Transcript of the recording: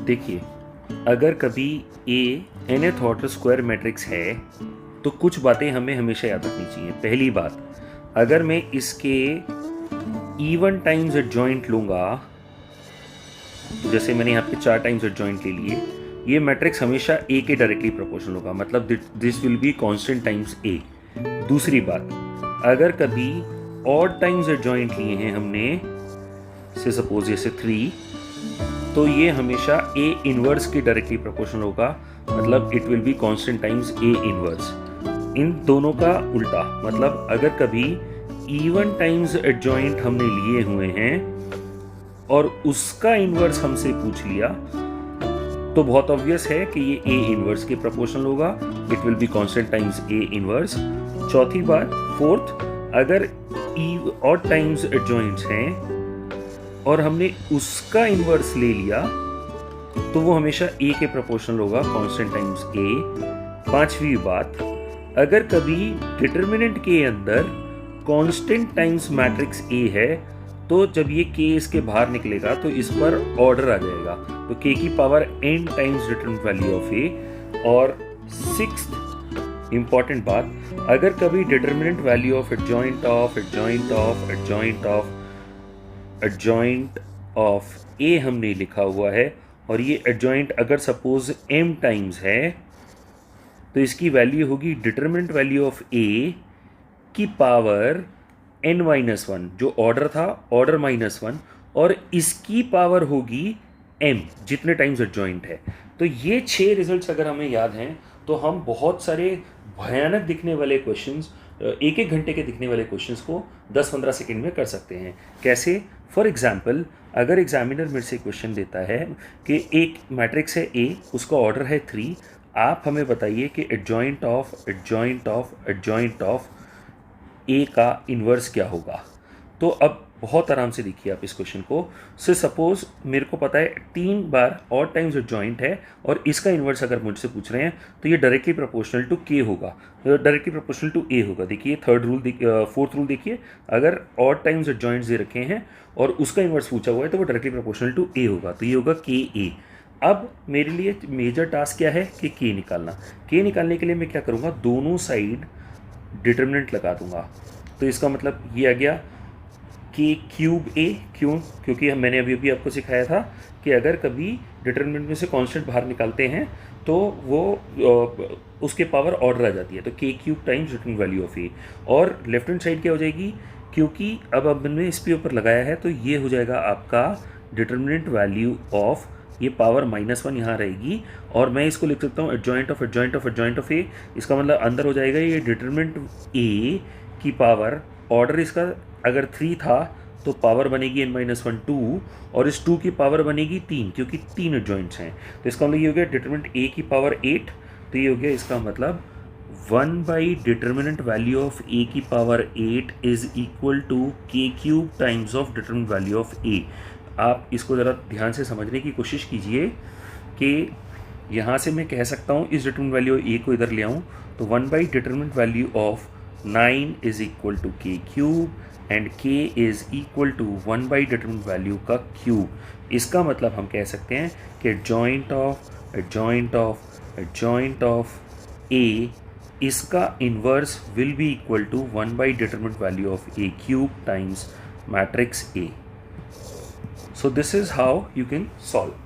देखिए, अगर कभी ए nth ऑर्डर स्क्वायर मैट्रिक्स है तो कुछ बातें हमें हमेशा याद रखनी चाहिए। पहली बात, अगर मैं इसके इवन टाइम्स एडजॉइंट लूँगा, तो जैसे मैंने यहाँ पे 4 टाइम्स एडजॉइंट ले लिए, ये मैट्रिक्स हमेशा ए के डायरेक्टली प्रोपोर्शनल होगा, मतलब this will be constant times A. दूसरी बात, अगर कभी ऑड टाइम्स एडजॉइंट लिए हैं हमने, से सपोज जैसे 3, तो ये हमेशा ए इनवर्स के डायरेक्टली प्रोपोर्शनल होगा, मतलब it will be constant times A inverse. इन दोनों का उल्टा, मतलब अगर कभी इवन टाइम्स एडजॉइंट हमने लिए हुए हैं और उसका इनवर्स हमसे पूछ लिया, तो बहुत ऑब्वियस है कि ये ए इनवर्स के प्रोपोर्शनल होगा, it will be constant times A inverse. चौथी बात, फोर्थ, अगर ऑड टाइम्स एडजॉइंट्स हैं और हमने उसका इनवर्स ले लिया, तो वो हमेशा ए के प्रोपोर्शनल होगा, कांस्टेंट टाइम्स ए। पांचवी बात, अगर कभी डिटर्मिनेंट के अंदर कांस्टेंट टाइम्स मैट्रिक्स ए है, तो जब ये k इसके बाहर निकलेगा तो इस पर ऑर्डर आ जाएगा, तो k की power n times determinant value of a। और सिक्स्थ इंपॉर्टेंट बात, अगर कभी determinant value of adjoint of adjoint of adjoint of adjoint of a हमने लिखा हुआ है और ये एडजॉइंट अगर सपोज m टाइम्स है, तो इसकी वैल्यू होगी डिटरमिनेंट वैल्यू ऑफ a की पावर n-1, जो ऑर्डर था ऑर्डर -1, और इसकी पावर होगी m, जितने टाइम्स एडजॉइंट है। तो ये 6 रिजल्ट्स अगर हमें याद हैं तो हम बहुत सारे भयानक दिखने वाले क्वेश्चंस, एक एक घंटे के दिखने वाले क्वेश्चंस को 10-15 सेकंड में कर सकते हैं। कैसे? फॉर एग्जाम्पल, अगर एग्जामिनर मेरे से क्वेश्चन देता है कि एक मैट्रिक्स है ए, उसका ऑर्डर है 3, आप हमें बताइए कि adjoint of adjoint of adjoint of A का इन्वर्स क्या होगा। तो अब बहुत आराम से देखिए आप इस क्वेश्चन को। से सपोज मेरे को पता है 3 बार ऑड टाइम्स एडजॉइंट है और इसका इन्वर्स अगर मुझसे पूछ रहे हैं तो ये डायरेक्टली प्रोपोर्शनल टू के होगा, डायरेक्टली प्रोपोर्शनल टू ए होगा। देखिए फोर्थ रूल देखिए, अगर ऑड टाइम्स एडजॉइंट्स दे रखे हैं और उसका इन्वर्स पूछा हुआ है तो वो डायरेक्टली प्रोपोर्शनल टू ए होगा, तो ये होगा के ए। अब मेरे लिए मेजर टास्क क्या है कि के निकालना। के निकालने के लिए मैं क्या करूँगा, दोनों साइड डिटर्मिनेंट लगा दूंगा। तो इसका मतलब ये आ गया के क्यूब ए। क्यों? क्योंकि मैंने अभी आपको सिखाया था कि अगर कभी डिटर्मिनेंट में से कांस्टेंट बाहर निकालते हैं तो वो उसके पावर ऑर्डर आ जाती है, तो k cube times determinant value of A. और लेफ्ट हैंड साइड क्या हो जाएगी, क्योंकि अब हमने इस पे ऊपर लगाया है तो ये हो जाएगा आपका डिटर्मिनेंट वैल्यू ऑफ, ये पावर -1 यहाँ रहेगी, और मैं इसको लिख सकता हूँ adjoint of adjoint of adjoint of A. इसका मतलब अंदर हो जाएगा ये डिटर्मिनेंट ए की पावर, ऑर्डर इसका अगर 3 था तो पावर बनेगी n-1 2, और इस 2 की पावर बनेगी 3, क्योंकि 3 एडजॉइंट्स हैं। तो इसका मतलब ये हो गया डिटर्मिनेंट ए की पावर 8, तो ये हो गया इसका मतलब 1 डिटर्मिनेंट वैल्यू ऑफ ए की power 8 is equal to k cube times of determinant value of A. आप इसको ज़रा ध्यान से समझने की कोशिश कीजिए कि यहाँ से मैं कह सकता हूँ इस डिटर्मिनेंट वैल्यू ए को इधर ले आऊँ, तो 1 determinant value of 9 is equal to k cube and k is equal to 1 determinant value का क्यूब। इसका मतलब हम कह सकते हैं कि adjoint of adjoint of adjoint of A, इसका inverse will be equal to 1 determinant value of A cube times matrix A. So this is how you can solve.